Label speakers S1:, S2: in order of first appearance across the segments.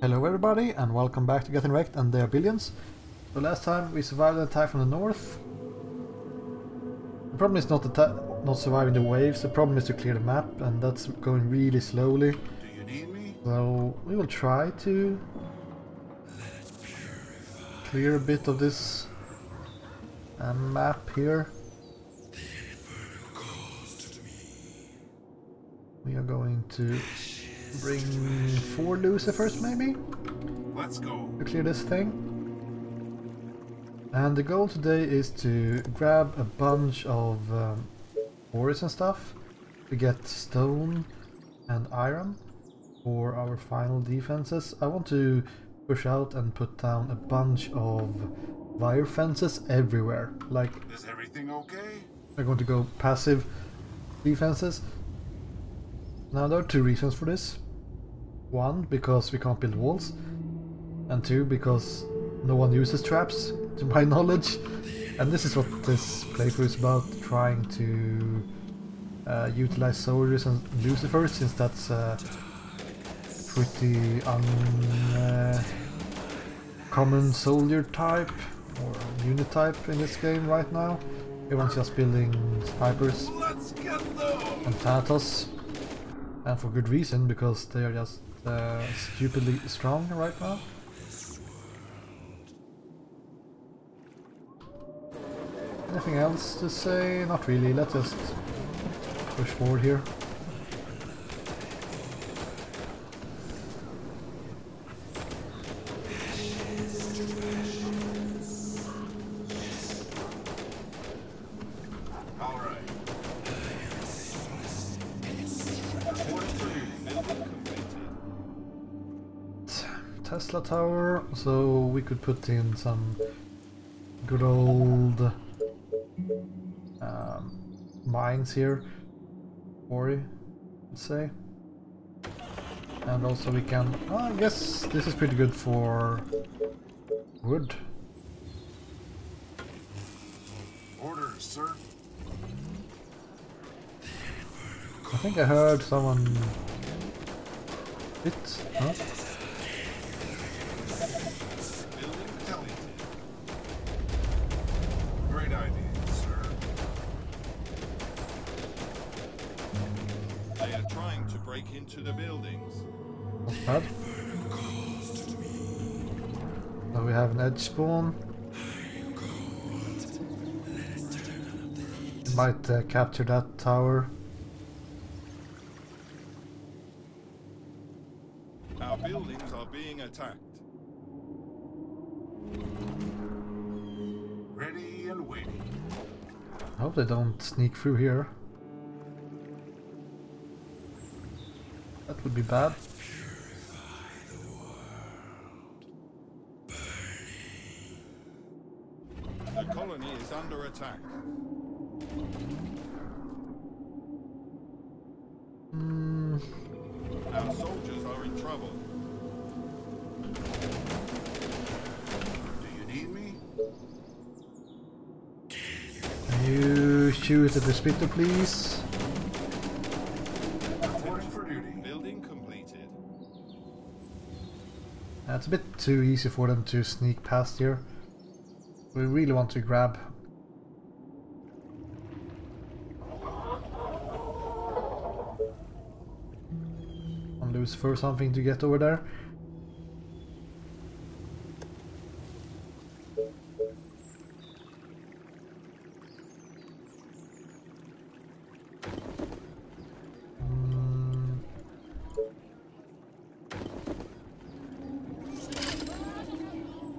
S1: Hello everybody and welcome back to Getting Wrecked and Their Billions. So last time we survived an attack from the north. The problem is not surviving the waves, the problem is to clear the map, and that's going really slowly.
S2: Do you need me?
S1: So we will try to clear a bit of this map here. We are going to bring 4 Lucifers maybe?
S2: Let's go.
S1: To clear this thing. And the goal today is to grab a bunch of ores and stuff to get stone and iron for our final defenses. I want to push out and put down a bunch of wire fences everywhere. Like,
S2: Is everything okay?
S1: we're going to go passive defenses. Now there are 2 reasons for this. 1, because we can't build walls, and 2, because no one uses traps, to my knowledge. And this is what this playthrough is about, trying to utilize soldiers and Lucifers, since that's a pretty common soldier type, or unit type in this game right now. Everyone's just building snipers and Thanatos. And for good reason, because they are just stupidly strong right now. Anything else to say? Not really, let's just push forward here. Tesla tower, so we could put in some good old mines here, quarry, let's say. And also we can, I guess this is pretty good for wood.
S2: Orders, sir.
S1: I think I heard someone hit, huh?
S2: Great idea, sir.
S3: They are trying to break into the buildings.
S1: Not bad. Now we have an edge spawn. We might capture that tower.
S3: Our buildings are being attacked.
S2: Ready and waiting.
S1: I hope they don't sneak through here. That would be bad.
S3: The colony is under attack. Our soldiers are in trouble.
S2: Do you need me?
S1: Can you shoot at the splitter, please?
S2: Reporting for duty.
S3: Building completed.
S1: It's a bit too easy for them to sneak past here. We really want to grab. On Lucifer or something to get over there.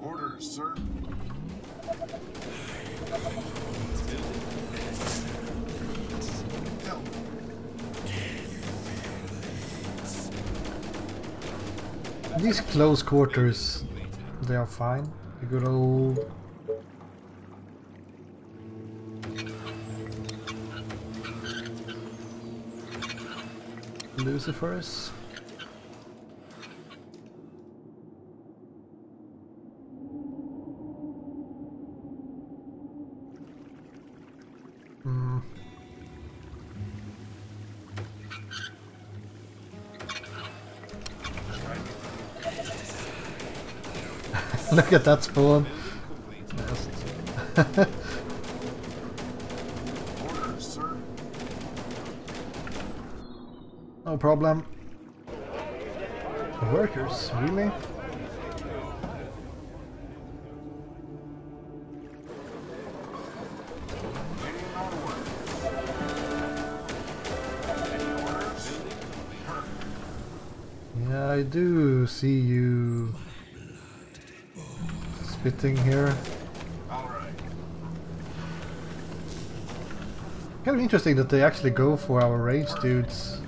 S2: Orders, sir. Tell me.
S1: These close quarters, they are fine. The good old Lucifers. Look at that spawn.
S3: Building completed.
S1: Yes.
S2: Orders, sir.
S1: No problem. Workers, really?
S2: Waiting on orders. Any orders?
S1: Yeah, I do see you spitting here.
S2: All right.
S1: Kind of interesting that they actually go for our range dudes.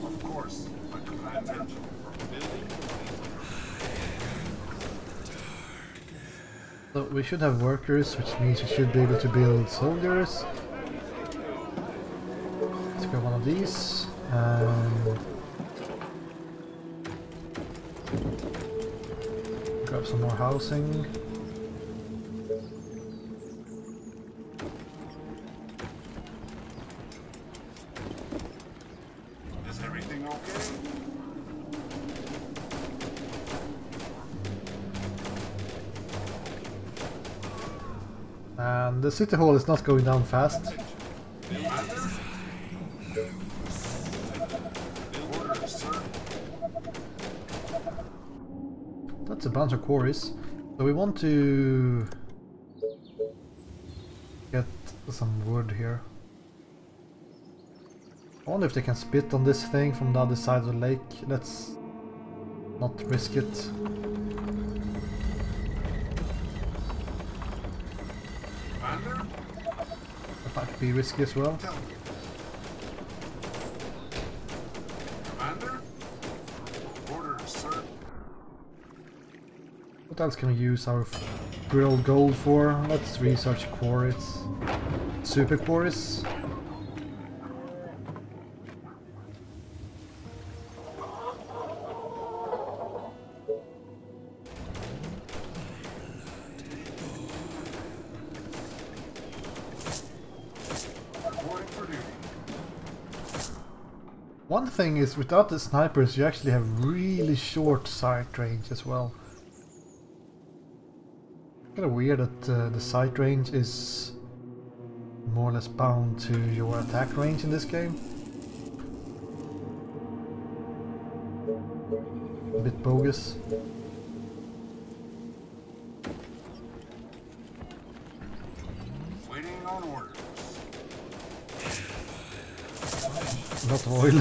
S2: Of course. My command attention.
S3: Building completed.
S1: So we should have workers, which means we should be able to build soldiers. Let's go one of these. And grab some more housing.
S2: Is everything okay?
S1: And the city hall is not going down fast.
S2: Orders, sir.
S1: That's a bunch of quarries. So we want to get some wood here. I wonder if they can spit on this thing from the other side of the lake. Let's not risk it.
S2: Commander?
S1: That might be risky as well.
S2: Tell me. Commander? Orders, sir.
S1: What else can we use our grilled gold for? Let's research quarries. Super quarries.
S2: Reporting for duty.
S1: One thing is, without the snipers you actually have really short sight range as well. Kind of weird that the sight range is more or less bound to your attack range in this game. A bit bogus.
S2: Waiting on orders.
S1: Not oil.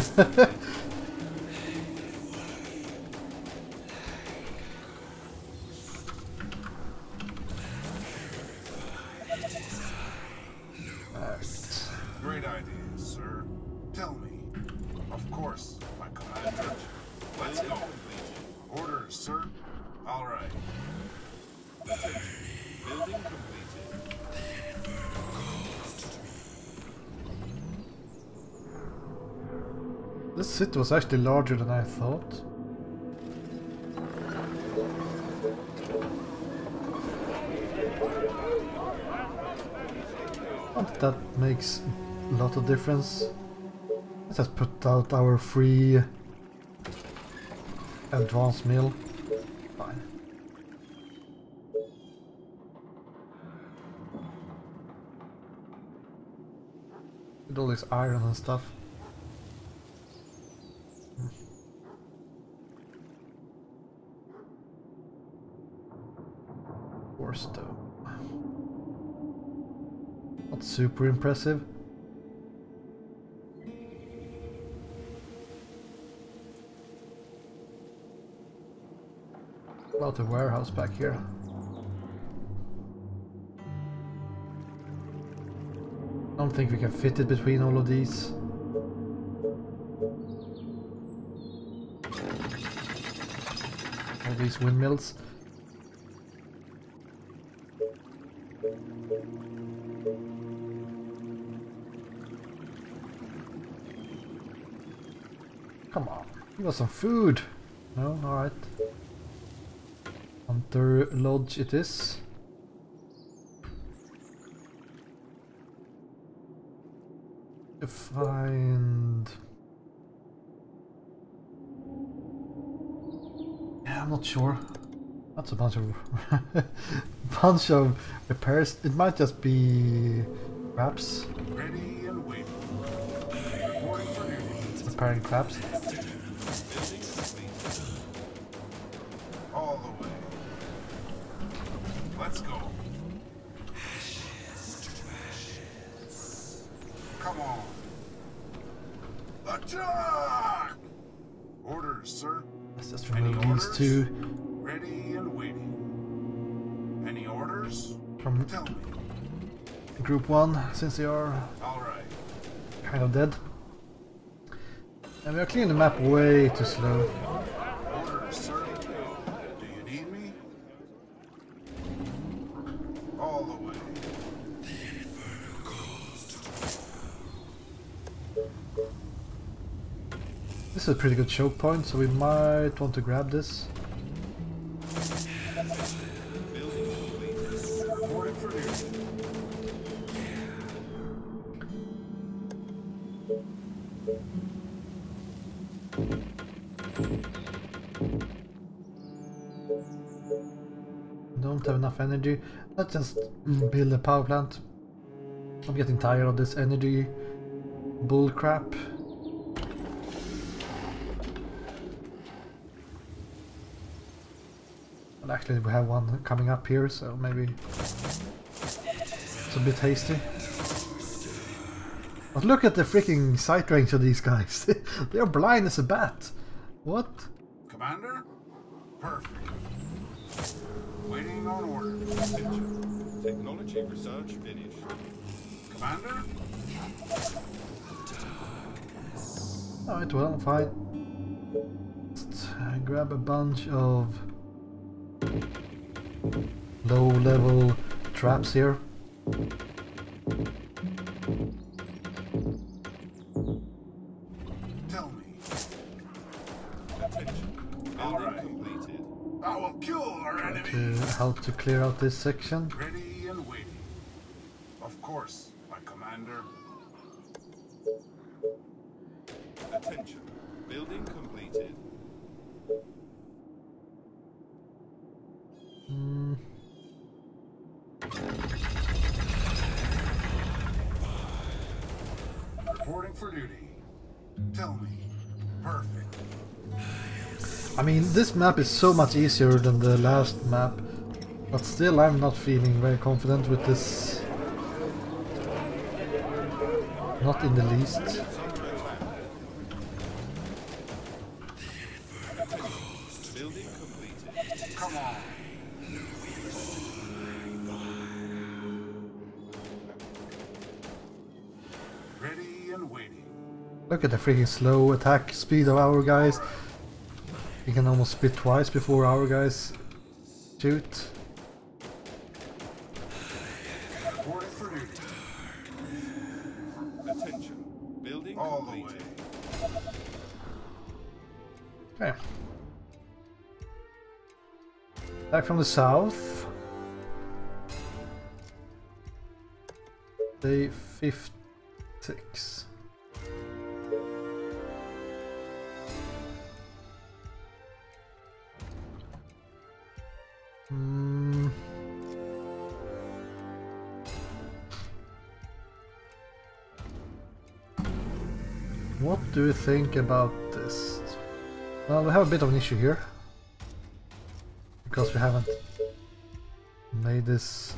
S2: Great idea, sir. Tell me. Of course, my commander. Let's go. Orders, sir. All right.
S3: Building completed.
S1: This city was actually larger than I thought. Not that makes a lot of difference. Let's just put out our free advanced mill. Fine. With all this iron and stuff. Force though. Not super impressive. About the warehouse back here. I don't think we can fit it between all of these. All these windmills. Come on, give us some food. No, alright. Hunter Lodge it is. To find... Yeah, I'm not sure. That's a bunch of bunch of repairs. It might just be crabs.
S2: Ready and waiting. Reporting for duty.
S1: Repairing crabs.
S3: Building complete.
S2: All the way. Let's go. Come on. Attack! Orders, sir.
S1: Let's just remove these two
S2: Ready and waiting. Any orders?
S1: from
S2: Tell me.
S1: group 1, since they are
S2: All right.
S1: kind of dead. And we are clearing the map way too slow.
S2: Orders, sir. Do you need me? All the way.
S1: This is a pretty good choke point, so we might want to grab this.
S2: Reporting for duty.
S1: Don't have enough energy. Let's just build a power plant. I'm getting tired of this energy bull crap. Well, actually we have one coming up here, so maybe it's a bit hasty. But look at the freaking sight range of these guys. They're blind as a bat. What?
S2: Commander? Perfect. Waiting on order.
S3: Attention. Technology research finished.
S2: Commander?
S1: Alright, well, fine. Let's grab a bunch of low-level traps here.
S2: Tell me.
S3: Attention.
S2: All
S3: Building
S2: right.
S3: completed.
S2: I will kill our
S1: To
S2: enemy.
S1: help to clear out this section.
S2: Ready and waiting. Of course, my commander.
S3: Attention. Building completed.
S1: Hmm.
S2: Reporting for duty. Tell me. Perfect.
S1: I mean, this map is so much easier than the last map, but still I'm not feeling very confident with this. Not in the least.
S3: Building completed.
S2: Come on. Ready and waiting.
S1: Look at the freaking slow attack speed of our guys. We can almost spit twice before our guys shoot.
S2: Reporting for duty.
S3: Attention. Building
S2: All the way.
S3: completed.
S1: Okay. Back from the south. Day 56. Hmm. What do you think about this? Well, we have a bit of an issue here. Because we haven't made this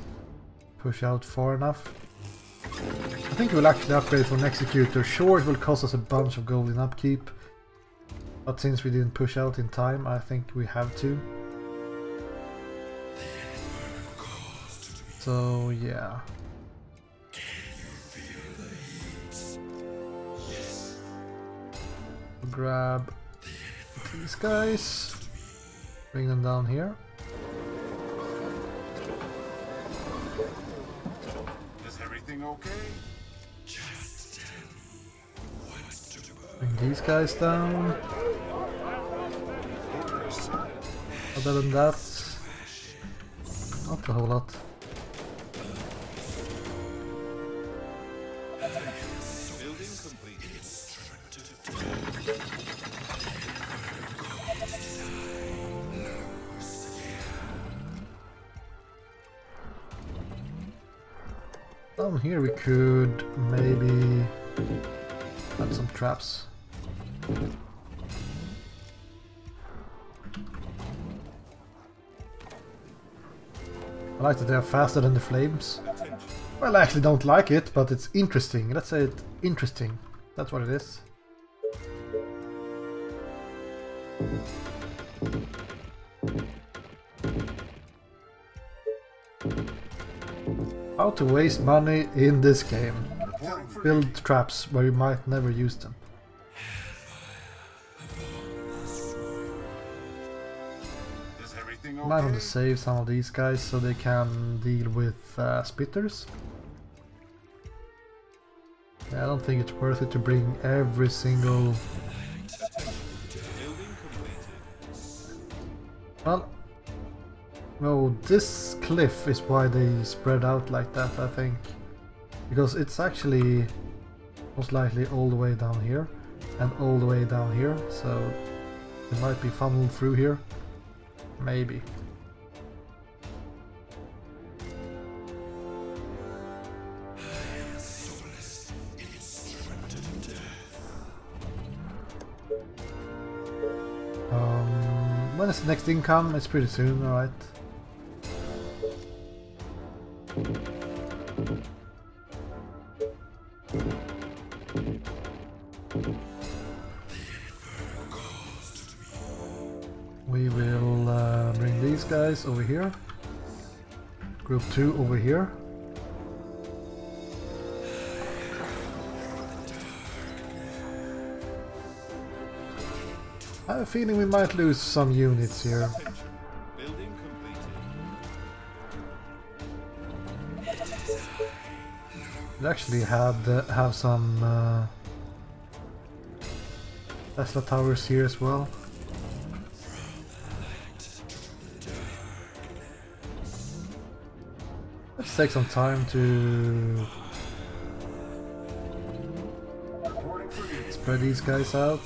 S1: push out far enough. I think we'll actually upgrade for an executor. Sure, it will cost us a bunch of gold in upkeep. But since we didn't push out in time, I think we have to. So, yeah. We'll grab these guys. Bring them down here.
S2: Is everything okay?
S1: Bring these guys down.
S2: Orders, sir.
S1: Other than that, not a whole lot.
S3: Building completed.
S1: Down here we could maybe add some traps. I like that they are faster than the flames. Well, I actually don't like it, but it's interesting. Let's say it's interesting. That's what it is. How to waste money in this game. Build traps where you might never use them. Might want to save some of these guys so they can deal with spitters. Yeah, I don't think it's worth it to bring every single... Well, no, this cliff is why they spread out like that, I think. Because it's actually most likely all the way down here and all the way down here, so it might be funneled through here. Maybe. When is the next income? It's pretty soon, alright. We will bring these guys over here. Group 2 over here. I have a feeling we might lose some units here.
S3: Building completed.
S1: We actually have some Tesla towers here as well. Let's take some time to spread these guys out.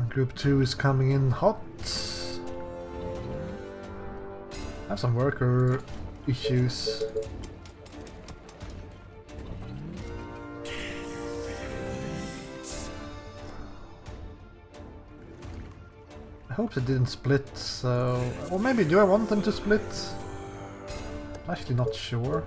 S1: Group 2 is coming in hot. I have some worker issues. I hope they didn't split, so... Or maybe do I want them to split? I'm actually not sure.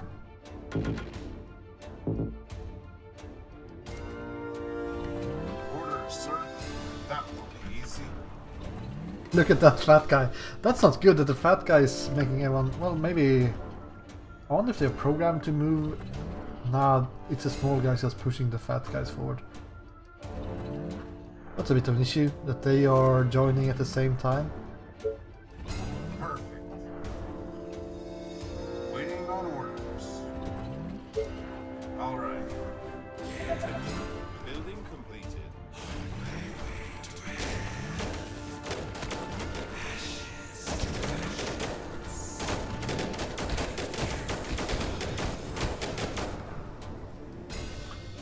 S1: Look at that fat guy. That's not good that the fat guy is making everyone... Well, maybe... I wonder if they're programmed to move... Nah, it's a small guy just pushing the fat guys forward. That's a bit of an issue, that they are joining at the same time.
S2: Perfect. Waiting on orders. All right.
S3: Building completed.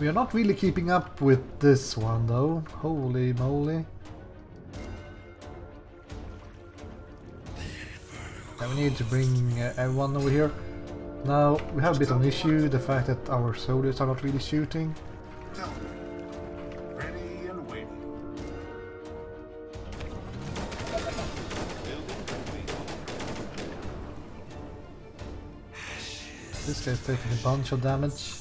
S1: We are not really keeping up with this one though. Holy moly. Yeah, we need to bring everyone over here. Now, we have a bit of an issue, the fact that our soldiers are not really shooting.
S2: Tell me. Ready and waiting.
S3: Building completed.
S1: This guy's taking a bunch of damage.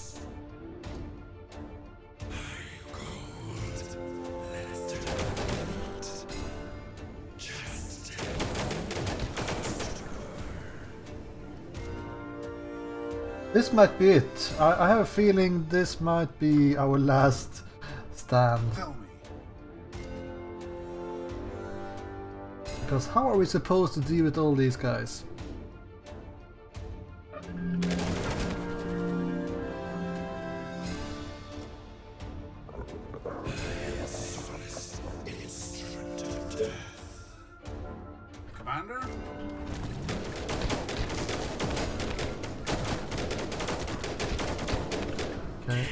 S1: This might be it. I have a feeling this might be our last stand.
S2: Tell me.
S1: Because how are we supposed to deal with all these guys?
S2: Commander?
S1: Okay.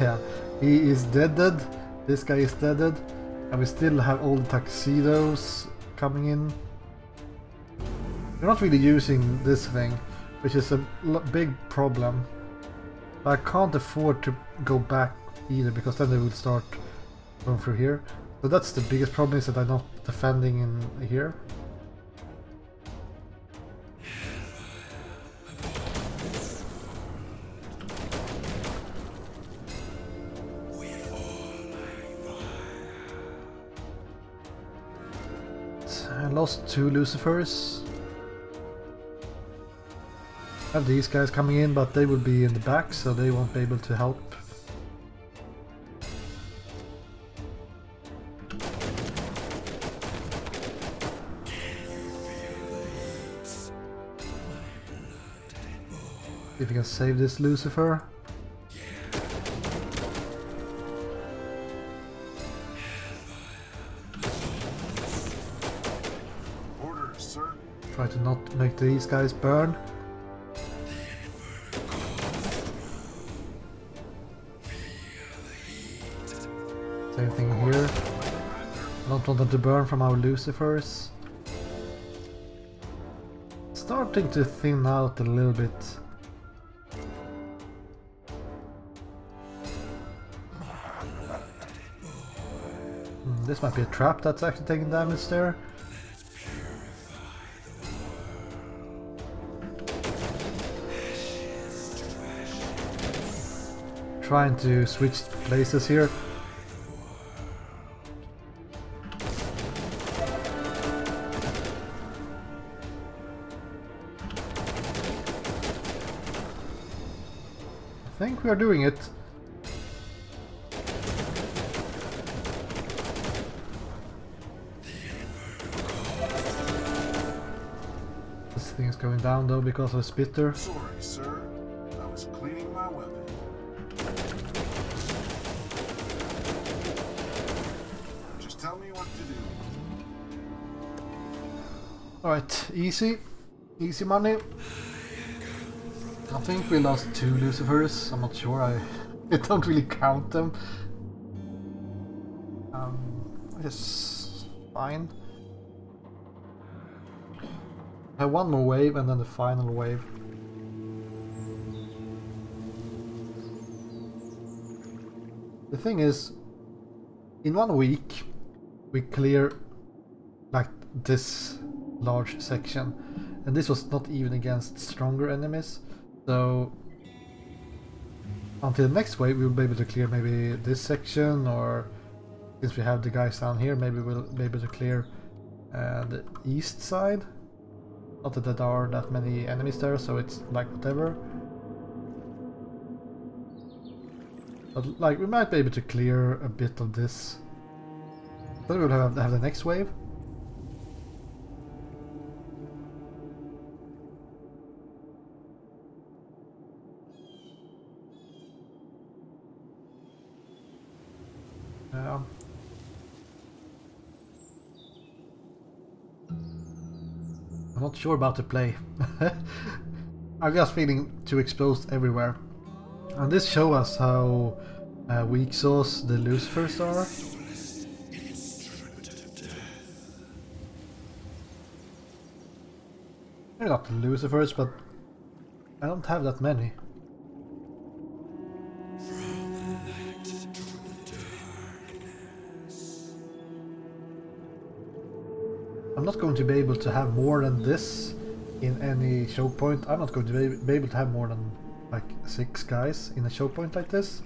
S1: Yeah, he is deaded. This guy is deaded. And we still have all the tuxedos coming in. We're not really using this thing, which is a big problem. But I can't afford to go back either, because then they will start going through here. So that's the biggest problem, is that I'm not defending in here. I lost 2 Lucifers. I have these guys coming in, but they will be in the back, so they won't be able to help. If we can save this Lucifer.
S2: Orders, sir.
S1: Try to not make these guys burn. Same thing here. I don't want them to burn from our Lucifers. Starting to thin out a little bit. This might be a trap that's actually taking damage there. Trying to switch places here. I think we are doing it. This thing is going down though because of a spitter.
S2: Sorry, sir. I was cleaning my weapon. Just tell me what to do.
S1: Alright, easy. Easy money. I think we lost 2 Lucifers. I'm not sure. I don't really count them. It's fine. I have one more wave and then the final wave. The thing is, in 1 week we clear like this large section, and this was not even against stronger enemies. So until next wave we'll be able to clear maybe this section, or since we have the guys down here, maybe we'll be able to clear the east side. Not that there are that many enemies there, so it's like whatever. But like we might be able to clear a bit of this. Then we'll have the next wave. I'm not sure about the play. I'm just feeling too exposed everywhere. And this shows us how weak sauce the Lucifers are. Maybe not the Lucifers, but I don't have that many. I'm not going to be able to have more than this in any choke point. I'm not going to be able to have more than like 6 guys in a choke point like this.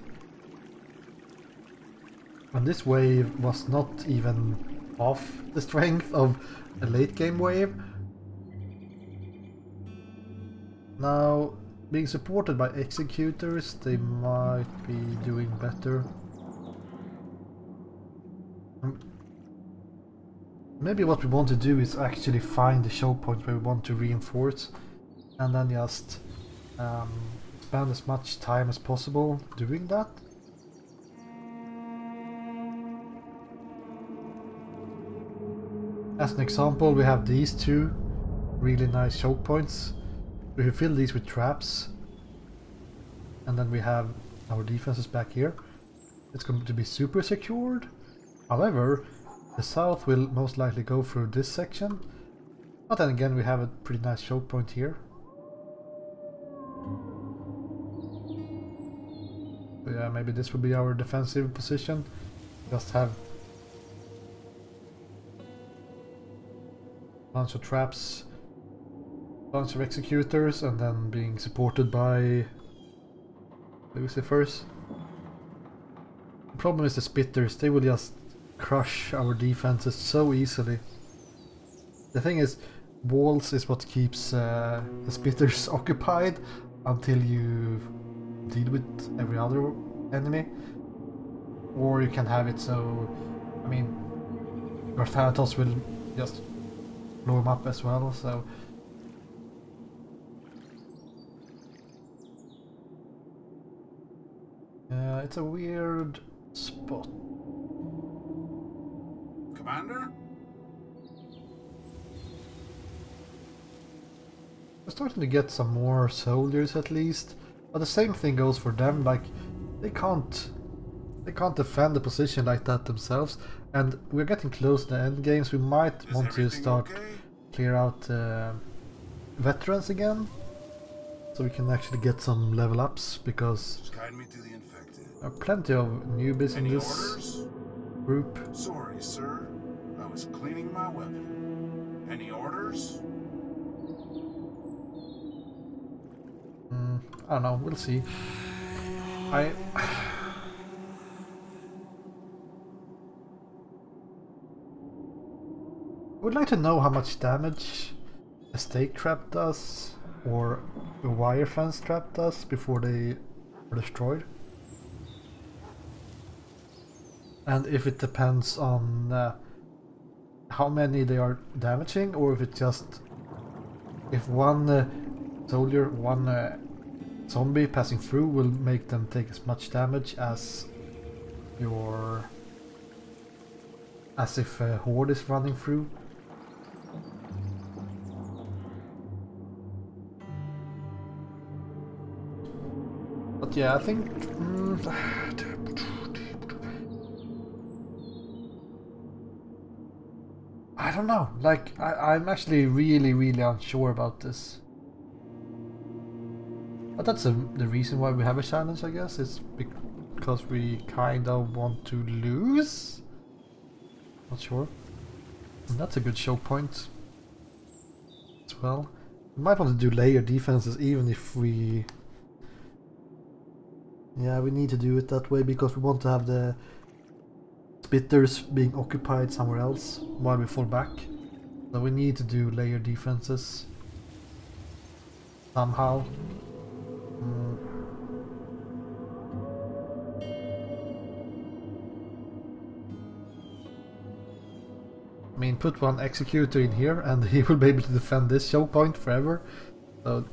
S1: And this wave was not even half the strength of a late game wave. Now, being supported by executors, they might be doing better. Maybe what we want to do is actually find the choke point where we want to reinforce, and then just spend as much time as possible doing that. As an example, we have these 2 really nice choke points. We can fill these with traps. And then we have our defenses back here. It's going to be super secured. However, the south will most likely go through this section. But then again, we have a pretty nice choke point here. So yeah, maybe this will be our defensive position. Just have a bunch of traps, a bunch of executors, and then being supported by Lucifers. The problem is the spitters, they will just crush our defenses so easily. The thing is, walls is what keeps the spitters occupied until you deal with every other enemy. Or you can have it so, I mean, your Thanatos will just blow them up as well, so... it's a weird spot.
S2: Commander?
S1: We're starting to get some more soldiers at least, but the same thing goes for them. Like they can't defend the position like that themselves, and we're getting close to the end games. We might want to start clear out veterans again, so we can actually get some level ups, because
S2: Just guide me to the infected.
S1: there are plenty of newbies in
S2: Any
S1: this
S2: orders?
S1: group.
S2: Sorry, sir. I was cleaning my weapon. Any orders?
S1: I don't know, we'll see. I would like to know how much damage a stake trap does, or a wire fence trap does, before they are destroyed. And if it depends on how many they are damaging, or if it just... if one soldier, one zombie passing through will make them take as much damage as your... as if a horde is running through. But yeah, I think... I don't know, like, I'm actually really unsure about this. But that's the reason why we have a challenge, I guess. It's because we kind of want to lose? Not sure. And that's a good show point as well. We might want to do layer defenses even if we... yeah, we need to do it that way because we want to have the spitters being occupied somewhere else while we fall back. So we need to do layer defenses somehow. I mean, put one executor in here and he will be able to defend this show point forever. So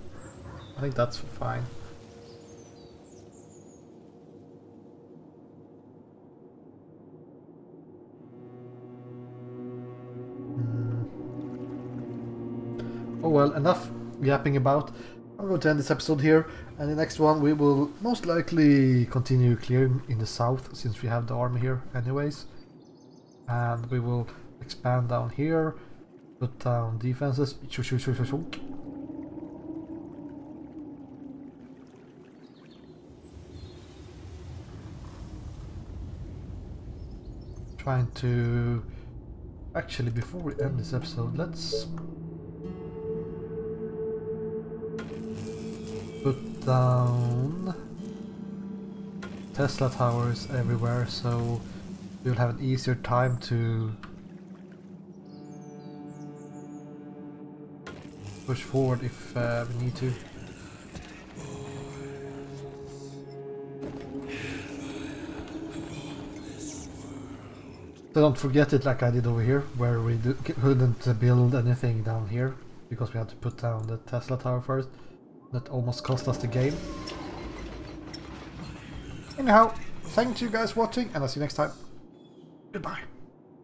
S1: I think that's fine. Oh well, enough yapping about. I'm going to end this episode here, and the next one we will most likely continue clearing in the south, since we have the army here anyways. And we will expand down here, put down defenses. Trying to... actually, before we end this episode, let's put down Tesla towers everywhere, so we'll have an easier time to push forward if we need to. So don't forget it like I did over here, where we couldn't build anything down here because we had to put down the Tesla tower first. That almost cost us the game. Anyhow, thank you guys for watching, and I'll see you next time. Goodbye.